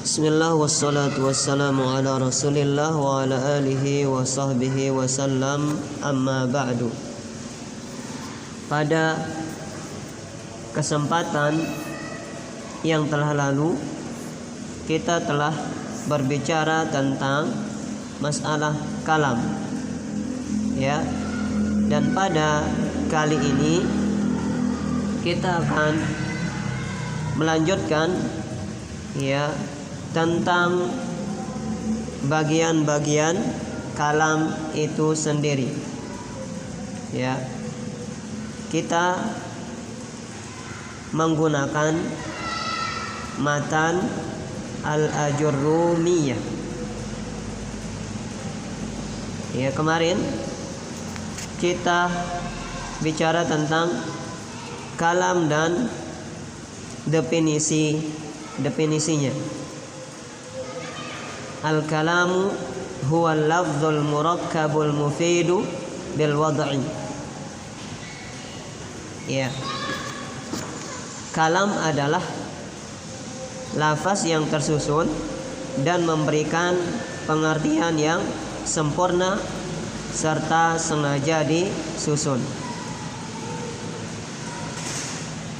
Bismillah wassalatu wassalamu ala Rasulillah wa ala alihi wa sahbihi wasallam, amma ba'du. Pada kesempatan yang telah lalu kita telah berbicara tentang masalah kalam, ya. Dan pada kali ini kita akan melanjutkan, ya, tentang bagian-bagian kalam itu sendiri. Ya. Kita menggunakan matan al-Ajurrumiyah. Ya, kemarin kita bicara tentang kalam dan definisinya. Al-kalamu huwa al-lafzul murakkabul mufidu bil wad'i. Ya. Kalam adalah lafaz yang tersusun dan memberikan pengertian yang sempurna serta sengaja disusun.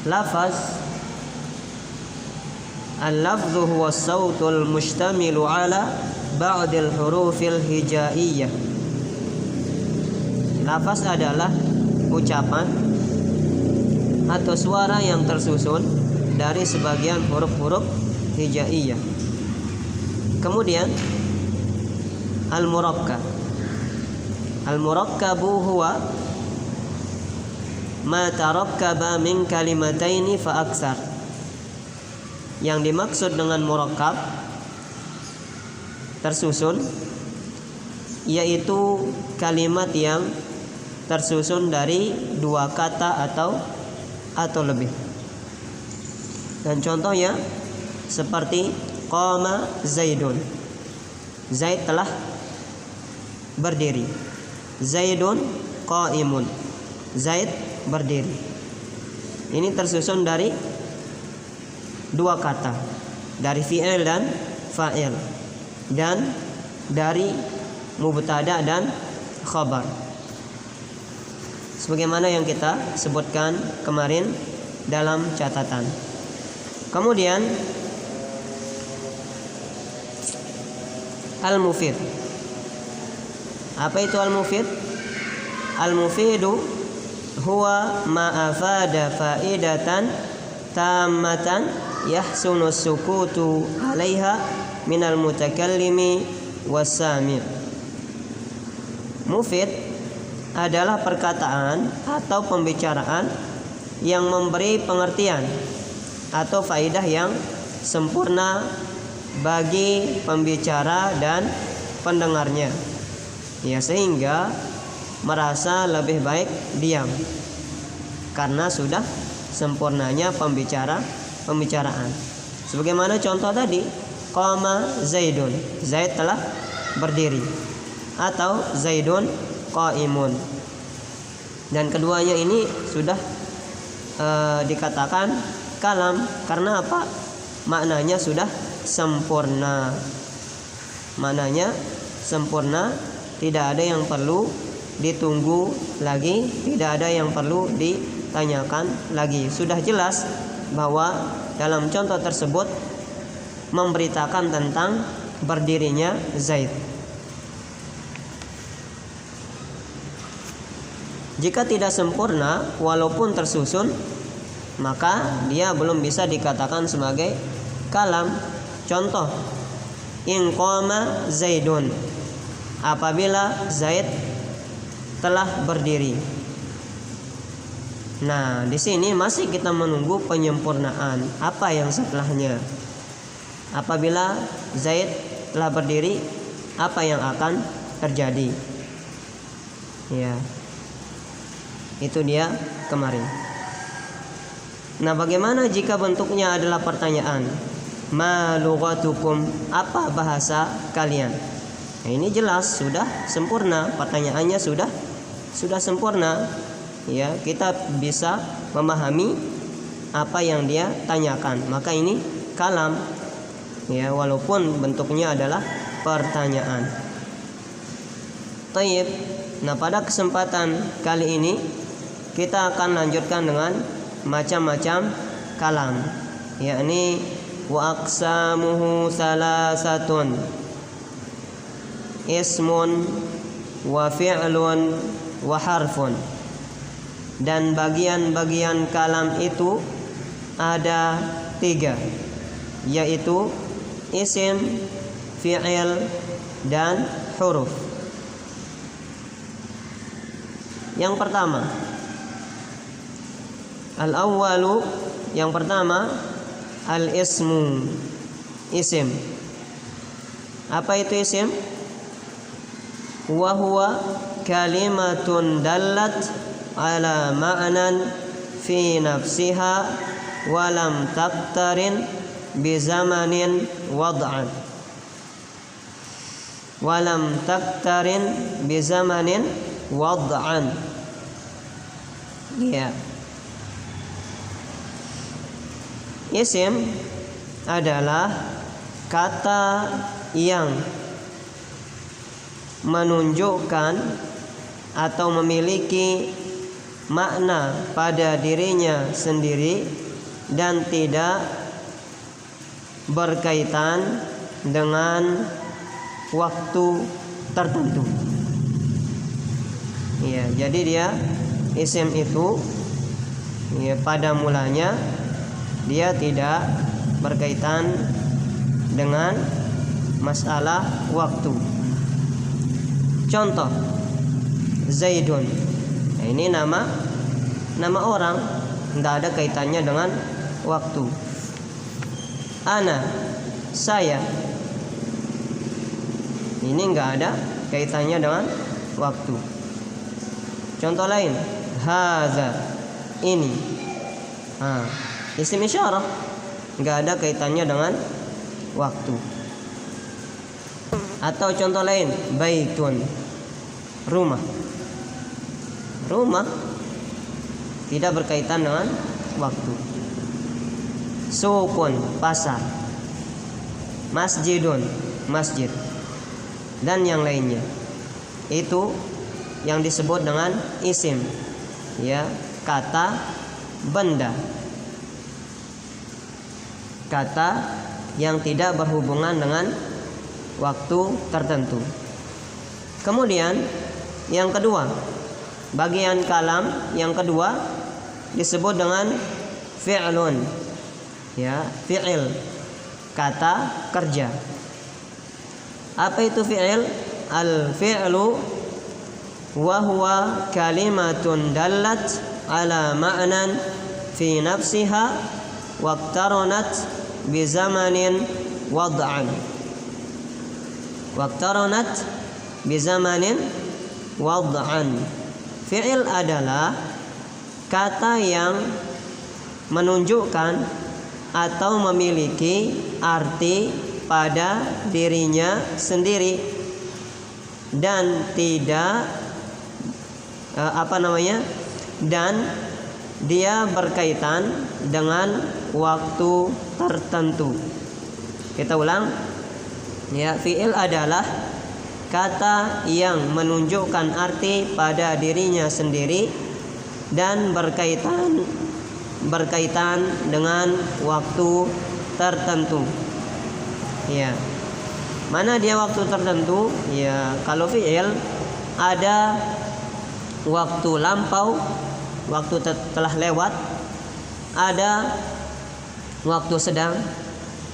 Lafaz al-lafzu huwa as-sautul mushtamilu ala ba'dil hurufil hijaiyah. Lafaz adalah ucapan atau suara yang tersusun dari sebagian huruf-huruf hijaiyah. Kemudian al-murakkab. Al-murakkabu huwa ma tarakkaba min kalimataini fa aksar. Yang dimaksud dengan murakkab, tersusun, yaitu kalimat yang tersusun dari dua kata atau lebih. Dan contohnya seperti qama Zaidun. Zaid telah berdiri. Zaidun qaimun. Zaid berdiri. Ini tersusun dari dua kata, dari fi'il dan fa'il, dan dari mubtada dan khabar, sebagaimana yang kita sebutkan kemarin dalam catatan. Kemudian al-mufid. Apa itu al-mufid? Al-mufidu huwa ma afada faidatan tammatan yahsunu sukutu 'alaiha minal mutakallimi was-sami'. Mufid adalah perkataan atau pembicaraan yang memberi pengertian atau faidah yang sempurna bagi pembicara dan pendengarnya, ya, sehingga merasa lebih baik diam karena sudah sempurnanya pembicaraan. Sebagaimana contoh tadi, qama Zaidun, Zaid telah berdiri, atau Zaidun qaimun. Dan keduanya ini sudah dikatakan kalam karena apa? Maknanya sudah sempurna. Maknanya sempurna, tidak ada yang perlu ditunggu lagi, tidak ada yang perlu ditanyakan lagi. Sudah jelas bahwa dalam contoh tersebut memberitakan tentang berdirinya Zaid. Jika tidak sempurna walaupun tersusun, maka dia belum bisa dikatakan sebagai kalam. Contoh, in qama Zaidun, apabila Zaid telah berdiri. Nah, di sini masih kita menunggu penyempurnaan. Apa yang setelahnya? Apabila Zaid telah berdiri, apa yang akan terjadi? Ya, itu dia kemarin. Nah, bagaimana jika bentuknya adalah pertanyaan? Ma lughatukum, apa bahasa kalian? Nah, ini jelas sudah sempurna, pertanyaannya sudah sempurna. Ya, kita bisa memahami apa yang dia tanyakan. Maka ini kalam. ya, walaupun bentuknya adalah pertanyaan. Taib. Nah, pada kesempatan kali ini kita akan lanjutkan dengan macam-macam kalam, yakni wa aqsamuhu salasatun, ismun wa fi'lun wa harfun. Dan bagian-bagian kalam itu ada 3, yaitu isim, fi'il, dan huruf. Yang pertama, al-awwalu, yang pertama, al-ismu, isim. Apa itu isim? Wa huwa kalimatun dallat ala ma'nan fi nafsiha wa lam taqtarin bi zamanin wad'an. Wa lam taqtarin bi zamanin wad'an. Ya. Isim adalah kata yang menunjukkan atau memiliki makna pada dirinya sendiri dan tidak berkaitan dengan waktu tertentu. Ya, jadi dia isim itu ya, pada mulanya dia tidak berkaitan dengan masalah waktu. Contoh, Zaidun. Nah, ini nama orang, tidak ada kaitannya dengan waktu. Ana, saya. Ini enggak ada kaitannya dengan waktu. Contoh lain, haza, ini. Isim isyarah, enggak ada kaitannya dengan waktu. Atau contoh lain, baitun, rumah. Rumah tidak berkaitan dengan waktu. Suqun, pasar. Masjidun, masjid. Dan yang lainnya. Itu yang disebut dengan isim, ya, kata, benda, kata yang tidak berhubungan dengan waktu tertentu. Kemudian yang kedua, bagian kalam yang kedua disebut dengan fi'lun, ya, fi'il, kata kerja. Apa itu fi'il? Al-fi'lu wa huwa kalimatun dallat ala ma'nan fi nafsiha waqtaranat bi zamanin wad'an. Waqtaranat bi zamanin wad'an. Fi'il adalah kata yang menunjukkan atau memiliki arti pada dirinya sendiri dan tidak dan dia berkaitan dengan waktu tertentu. Kita ulang, ya, fi'il adalah kata yang menunjukkan arti pada dirinya sendiri dan berkaitan dengan waktu tertentu. Ya. Mana dia waktu tertentu? Ya, kalau fi'il ada waktu lampau, waktu telah lewat, ada waktu sedang,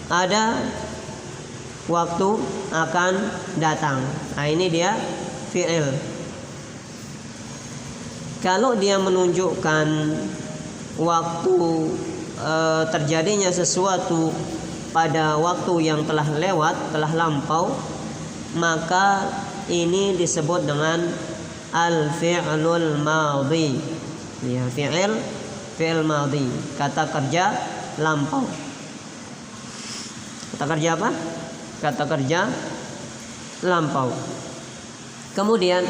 ada waktu akan datang. Nah, ini dia fi'il. Kalau dia menunjukkan waktu terjadinya sesuatu pada waktu yang telah lewat, telah lampau, maka ini disebut dengan al-fi'lul madhi. Ya, fi'il madhi, kata kerja lampau. Kata kerja apa? Kata kerja lampau. Kemudian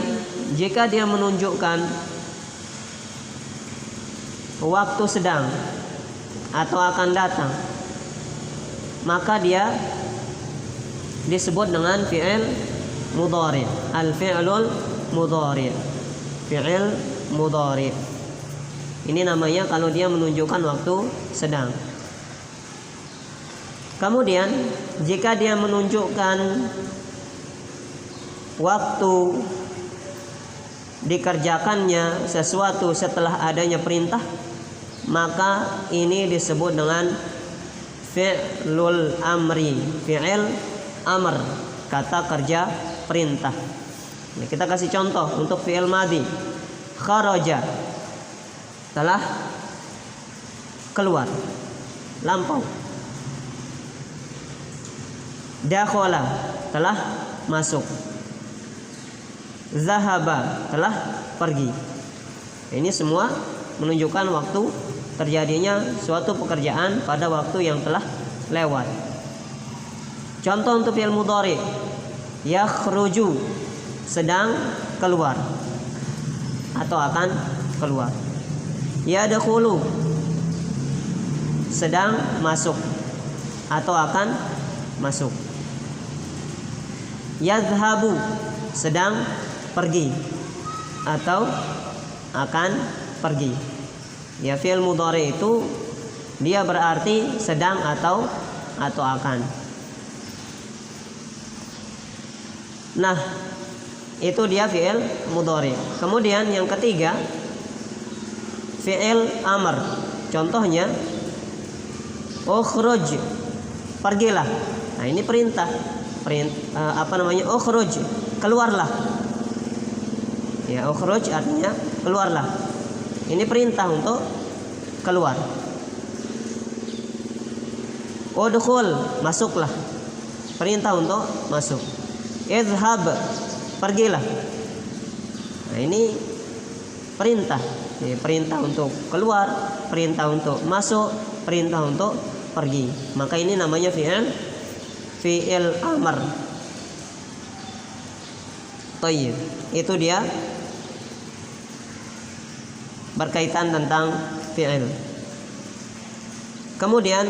jika dia menunjukkan waktu sedang atau akan datang, maka dia disebut dengan fi'il mudhari. Al-fi'lul mudhari. Fi'il mudhari. Ini namanya kalau dia menunjukkan waktu sedang. Kemudian jika dia menunjukkan waktu dikerjakannya sesuatu setelah adanya perintah, maka ini disebut dengan fi'lul amri. Fi'il amr, kata kerja perintah. Nah, kita kasih contoh untuk fi'il madhi. Kharaja, telah keluar, lampau. Dakhala, telah masuk. Zahaba, telah pergi. Ini semua menunjukkan waktu terjadinya suatu pekerjaan pada waktu yang telah lewat. Contoh untuk fi'il mudhari. Yakhruju, sedang keluar atau akan keluar. Yadkhulu, sedang masuk atau akan masuk. Yadhhabu, sedang pergi atau akan pergi. Ya, fi'il mudhari itu dia berarti sedang atau akan. Nah, itu dia fi'il mudhari. Kemudian yang ketiga, fi'il amr. Contohnya ukhruj, pergilah. Nah, ini perintah. Ukhruj, keluarlah. Ya, ukhruj artinya keluarlah. Ini perintah untuk keluar. Udkhul, masuklah. Perintah untuk masuk. Idhhab, pergilah. Nah, ini perintah. Ini perintah untuk keluar, perintah untuk masuk, perintah untuk pergi. Maka ini namanya fi'il amr. Thayyib. Itu dia berkaitan tentang fi'il. Kemudian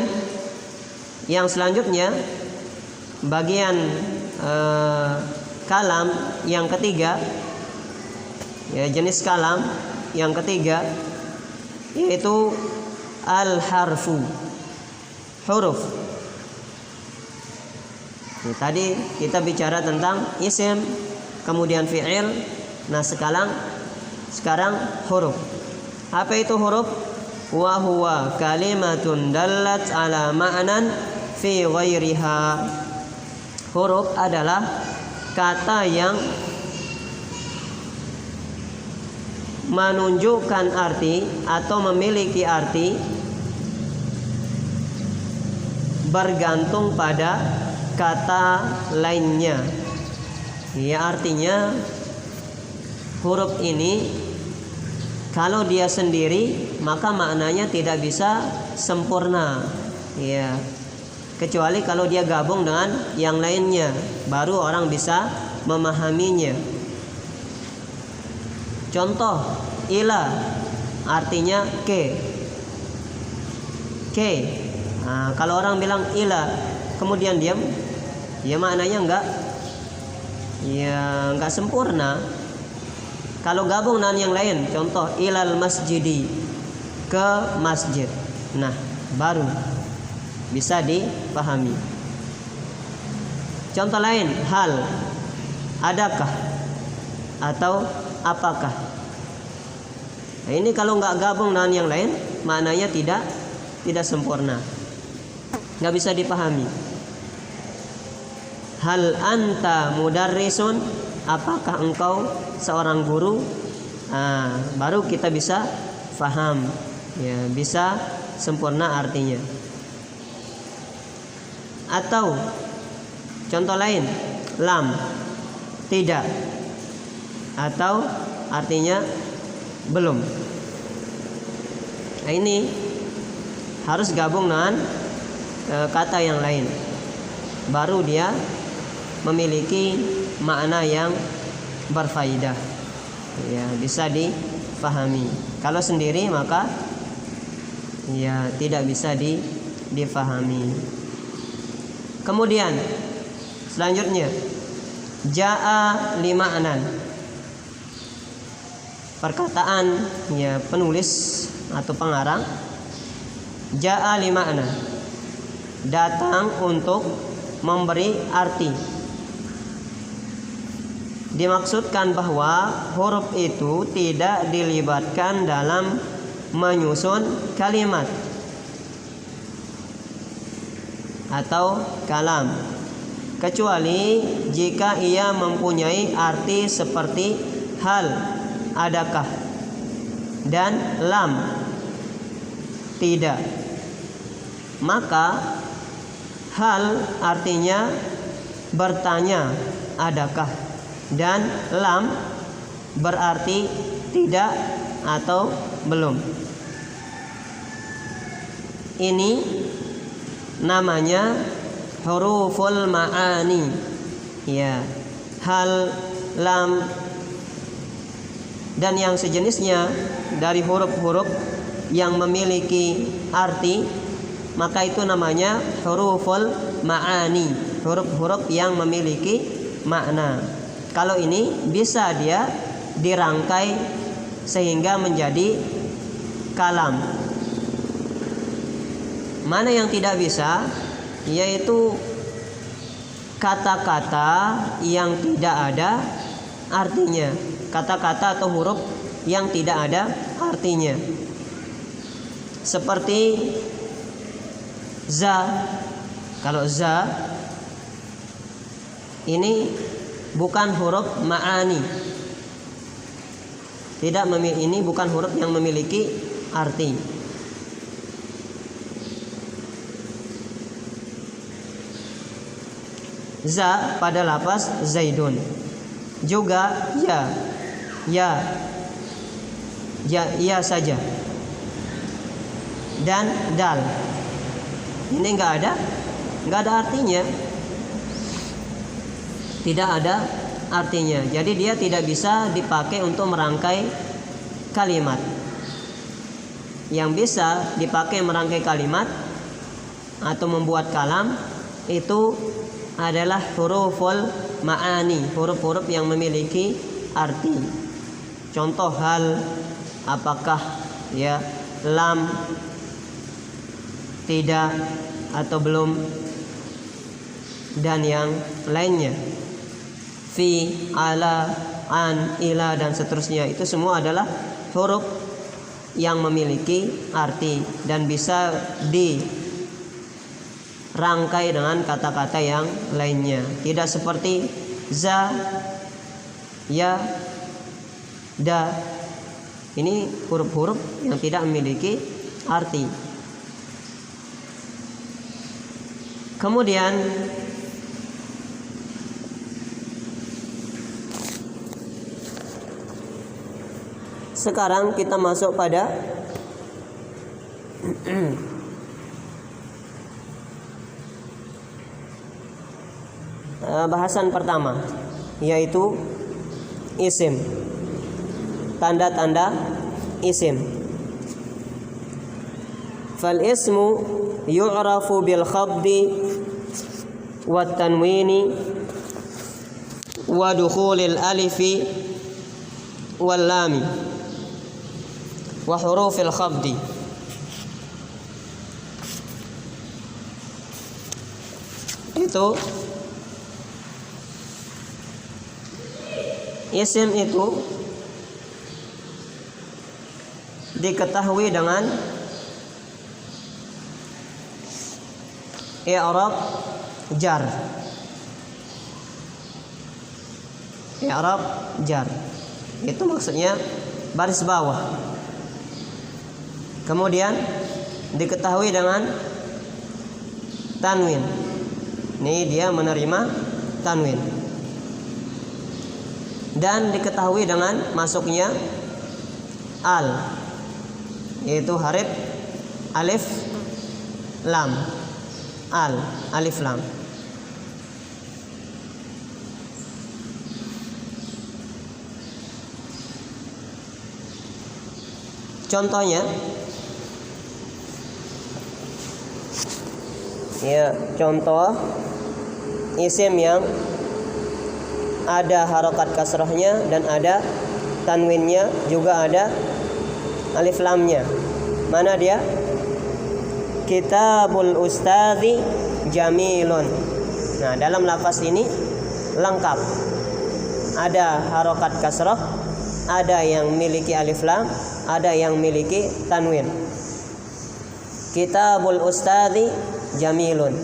yang selanjutnya bagian kalam yang ketiga, ya, jenis kalam yang ketiga yaitu al-harfu, huruf. Nah, tadi kita bicara tentang isim, kemudian fi'il. Nah, sekarang huruf. Apa itu huruf? Wa huwa kalimatun dallat ala ma'nan fi ghairiha. Huruf adalah kata yang menunjukkan arti atau memiliki arti bergantung pada kata lainnya. Ya, artinya huruf ini kalau dia sendiri maka maknanya tidak bisa sempurna. Ya, kecuali kalau dia gabung dengan yang lainnya, baru orang bisa memahaminya. Contoh, ila artinya ke. Nah, kalau orang bilang ila kemudian diam, ya maknanya enggak sempurna. Kalau gabung dengan yang lain, contoh ilal masjidi, ke masjid. Nah, baru bisa dipahami. Contoh lain, hal, adakah atau apakah. Nah, ini kalau nggak gabung dengan yang lain, maknanya tidak sempurna, nggak bisa dipahami. Hal anta mudarrisun, apakah engkau seorang guru? Nah, baru kita bisa paham, ya, bisa sempurna artinya. Atau contoh lain, lam, tidak, atau artinya belum. Nah, ini harus gabung dengan kata yang lain, baru dia memiliki makna yang berfaedah, ya, bisa dipahami. Kalau sendiri maka ya tidak bisa dipahami. Kemudian Selanjutnya, jaa lima'nan. Perkataan ya penulis atau pengarang, jaa lima'nan, datang untuk memberi arti. Dimaksudkan bahwa huruf itu tidak dilibatkan dalam menyusun kalimat atau kalam, kecuali jika ia mempunyai arti seperti hal, adakah, dan lam, tidak. Maka hal artinya bertanya, adakah, dan lam berarti tidak atau belum. Ini namanya huruful ma'ani. Ya, hal, lam, dan yang sejenisnya dari huruf-huruf yang memiliki arti, maka itu namanya huruful ma'ani, huruf-huruf yang memiliki makna. Kalau ini bisa dia dirangkai sehingga menjadi kalam. Mana yang tidak bisa, yaitu kata-kata yang tidak ada artinya, kata-kata atau huruf yang tidak ada artinya, seperti za. Kalau za ini bukan huruf ma'ani, ini bukan huruf yang memiliki arti. Za pada lafaz zaidun. Juga ya, ya saja. Dan dal. Ini enggak ada artinya. Tidak ada artinya. Jadi dia tidak bisa dipakai untuk merangkai kalimat. Yang bisa dipakai merangkai kalimat atau membuat kalam itu adalah huruful ma'ani, huruf-huruf yang memiliki arti. Contoh hal, apakah, ya, lam, tidak atau belum, dan yang lainnya. Fi, ala, an, ila, dan seterusnya. Itu semua adalah huruf yang memiliki arti dan bisa dirangkai dengan kata-kata yang lainnya. Tidak seperti za, ya, da. Ini huruf-huruf yang tidak memiliki arti. Kemudian sekarang kita masuk pada bahasan pertama, yaitu isim, tanda-tanda isim. Fal ismu yu'rafu bil khafdi wat tanwini wa dukhulil alifi wal lami wa hurufil khafdi. Itu isim itu diketahui dengan i'rab jar. I'rab jar itu maksudnya baris bawah. Kemudian diketahui dengan tanwin. Ini dia menerima tanwin. Dan diketahui dengan masuknya al, yaitu harif alif lam. Al, alif lam. Contohnya, ya, contoh isim yang ada harokat kasrohnya dan ada tanwinnya, juga ada alif lamnya. Mana dia? Kitabul ustadzi jamilun. Nah, dalam lafaz ini lengkap. Ada harokat kasroh, ada yang memiliki alif lam, ada yang memiliki tanwin. Kitabul ustadzi jamilun.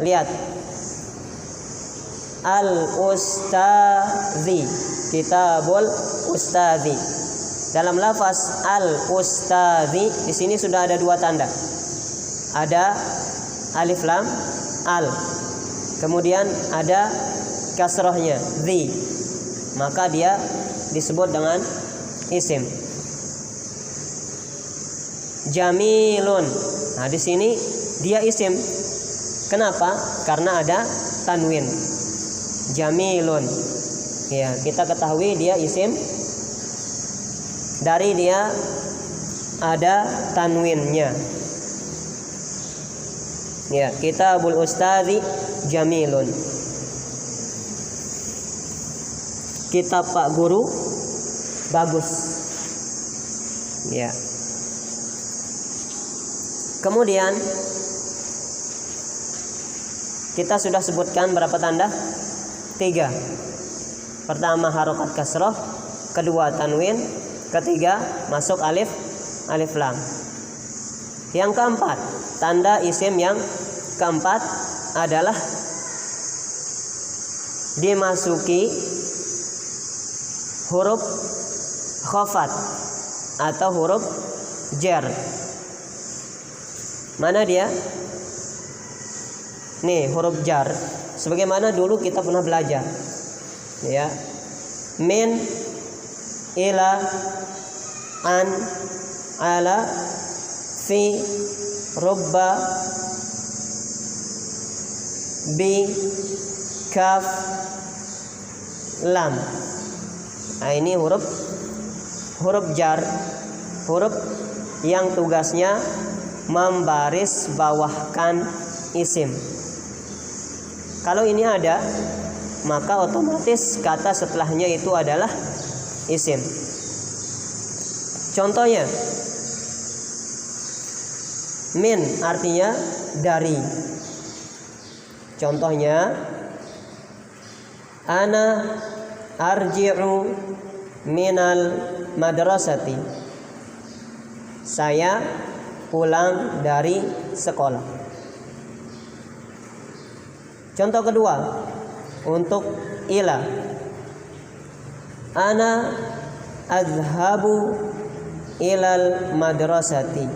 Lihat, al-ustadzi, kitabul ustadzi. Dalam lafaz al-ustadzi di sini sudah ada dua tanda. Ada alif lam al, kemudian ada kasrohnya zi, maka dia disebut dengan isim jamilun. Nah, di sini dia isim. Kenapa? Karena ada tanwin. Jamilun. Ya, kita ketahui dia isim dari dia ada tanwinnya. Ya, kitabul ustadzi jamilun. Kitab Pak Guru bagus. Ya. Kemudian kita sudah sebutkan berapa tanda? 3. Pertama harokat kasroh, kedua tanwin, ketiga masuk alif lam. Yang keempat, tanda isim yang keempat adalah dimasuki huruf khafat atau huruf jar. Mana dia? Nih, huruf jar. Sebagaimana dulu kita pernah belajar. Ya. Min, ila, an, ala, fi, rubba, bi, kaf, lam. Nah, ini huruf jar, huruf yang tugasnya membaris bawahkan isim. Kalau ini ada, maka otomatis kata setelahnya itu adalah isim. Contohnya, min artinya dari. Contohnya, ana arji'u minal madrasati. Saya pulang dari sekolah. Contoh kedua, untuk ila, ana azhabu ilal madrasati.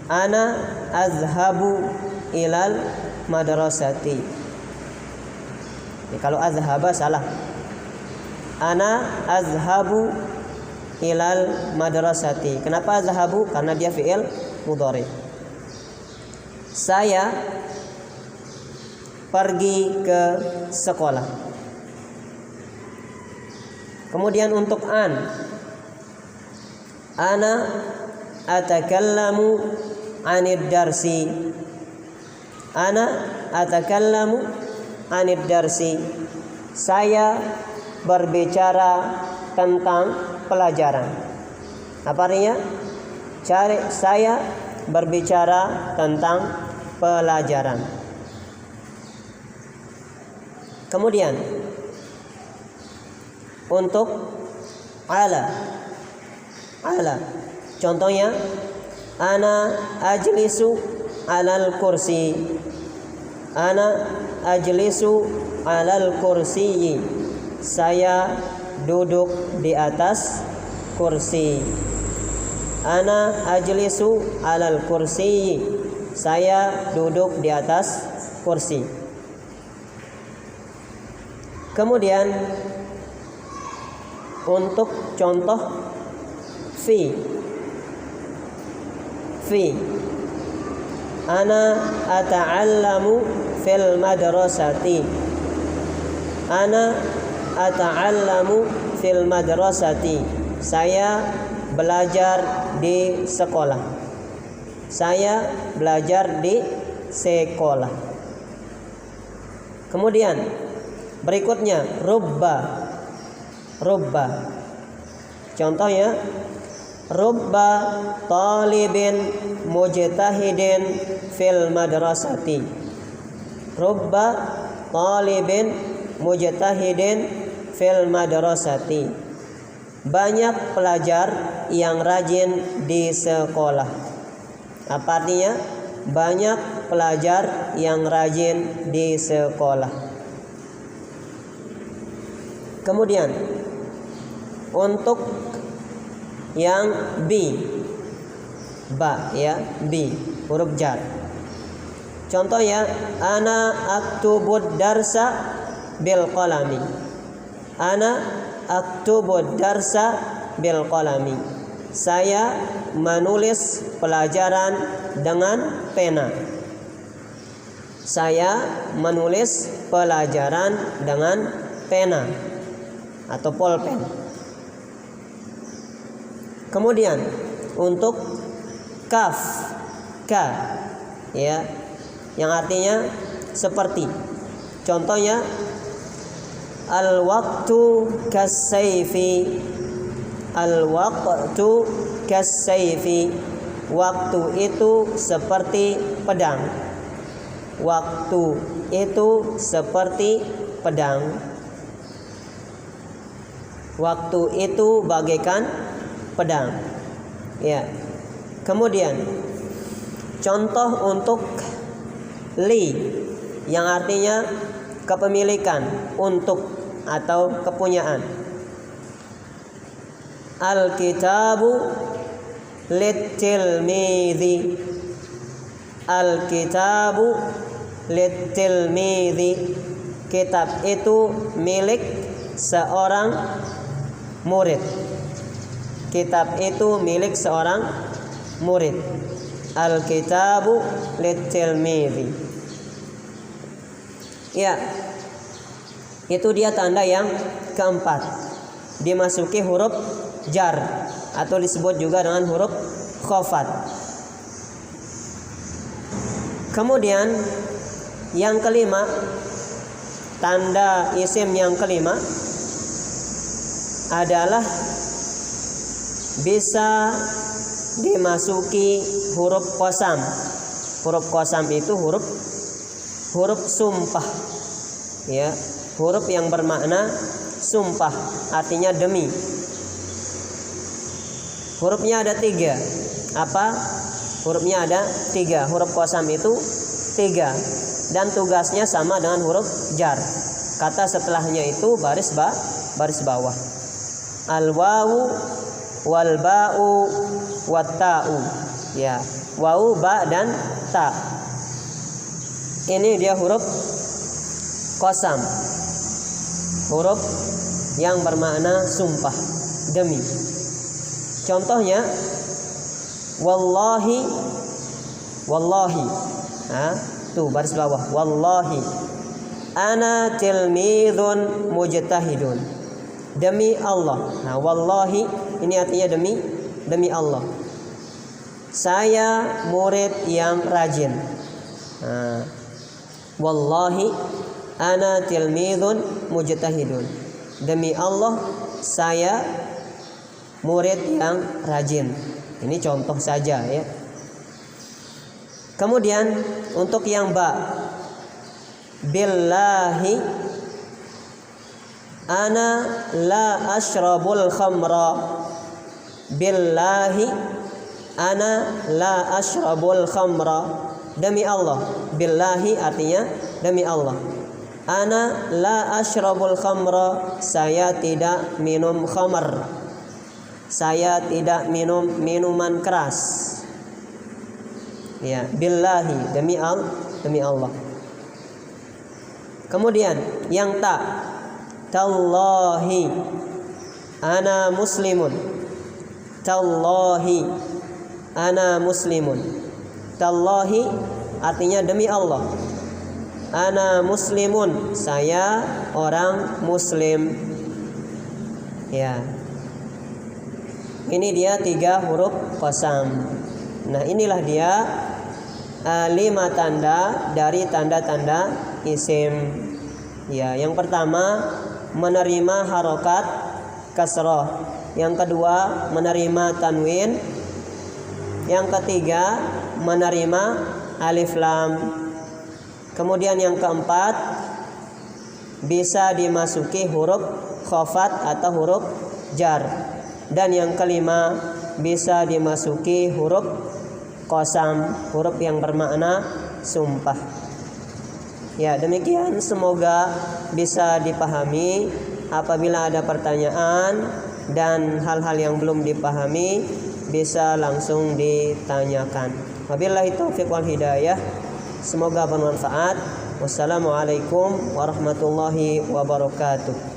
Ana azhabu ilal madrasati. Ini kalau azhaba salah. Ana azhabu ilal madrasati. Kenapa azhabu? Karena dia fi'il mudhari. Saya pergi ke sekolah. Kemudian untuk ana atakallamu anid darsi. Ana atakallamu anid darsi. Saya berbicara tentang pelajaran. Apa artinya? Saya berbicara tentang pelajaran. Kemudian untuk ala, contohnya ana ajlisu alal kursi. Ana ajlisu alal kursi. Saya duduk di atas kursi. Ana ajlisu alal kursi. Saya duduk di atas kursi. Kemudian untuk contoh fi. Ana ata'allamu fil madrasati. Ana ata'allamu fil madrasati. Saya belajar di sekolah. Saya belajar di sekolah. Kemudian berikutnya rubba. Contohnya rubba talibin mujtahidin fil madrasati. Rubba talibin mujtahidin fil madrasati. Banyak pelajar yang rajin di sekolah. Apa artinya? Banyak pelajar yang rajin di sekolah. Kemudian untuk yang B, ba ya, B huruf jar. Contohnya ana aktubud darsa bil qalami. Ana aktubud darsa bil qalami. Saya menulis pelajaran dengan pena. Saya menulis pelajaran dengan pena atau pulpen. Kemudian untuk kaf, ka ya, yang artinya seperti. Contohnya al-waqtu kas-sayfi. Al-waqtu kas-sayfi. Waktu itu seperti pedang. Waktu itu seperti pedang. Waktu itu bagaikan pedang. Ya. Kemudian contoh untuk li yang artinya kepemilikan, untuk atau kepunyaan. Al-kitabu lit-tilmidhi. Al-kitabu lit-tilmidhi. Kitab itu milik seorang murid. Kitab itu milik seorang murid. Al-kitabu lit-tilmidhi. Ya. Itu dia tanda yang keempat. Dimasuki huruf jar atau disebut juga dengan huruf khafat. Kemudian yang kelima, tanda isim yang kelima adalah bisa dimasuki huruf qasam. Huruf qasam itu huruf sumpah. Ya, huruf yang bermakna sumpah, artinya demi. Hurufnya ada 3. Apa? Hurufnya ada 3. Huruf qasam itu 3 dan tugasnya sama dengan huruf jar. Kata setelahnya itu baris bawah. Al-wawu wal ba'u wat ta'u. Ya, wawu, ba dan ta. Ini dia huruf qasam. Huruf yang bermakna sumpah, demi. Contohnya wallahi. Tuh baris bawah, wallahi ana tilmidun mujtahidun. Demi Allah. Nah, wallahi ini artinya demi Allah. Saya murid yang rajin. Wallahi ana tilmidun mujtahidun. Demi Allah saya murid yang rajin. Ini contoh saja ya. Kemudian untuk yang ba, billahi ana la ashrabul khamra. Billahi ana la ashrabul khamra. Demi Allah. Billahi artinya demi Allah. Ana la ashrabul khamra. Saya tidak minum khamr. Saya tidak minum minuman keras. Ya, billahi demi Allah. Kemudian yang ta, tallahi ana muslimun. Tallahi ana muslimun. Tallahi artinya demi Allah. Ana muslimun, saya orang muslim. Ya. Ini dia 3 huruf qasam. Nah, inilah dia 5 tanda dari tanda-tanda isim. Ya, yang pertama menerima harokat kasroh, yang kedua menerima tanwin, yang ketiga menerima alif lam. Kemudian yang keempat bisa dimasuki huruf khafat atau huruf jar. Dan yang kelima bisa dimasuki huruf qasam, huruf yang bermakna sumpah. Ya, demikian, semoga bisa dipahami. Apabila ada pertanyaan dan hal-hal yang belum dipahami bisa langsung ditanyakan. Wabillahi taufiq wal hidayah. Semoga bermanfaat. Wassalamualaikum warahmatullahi wabarakatuh.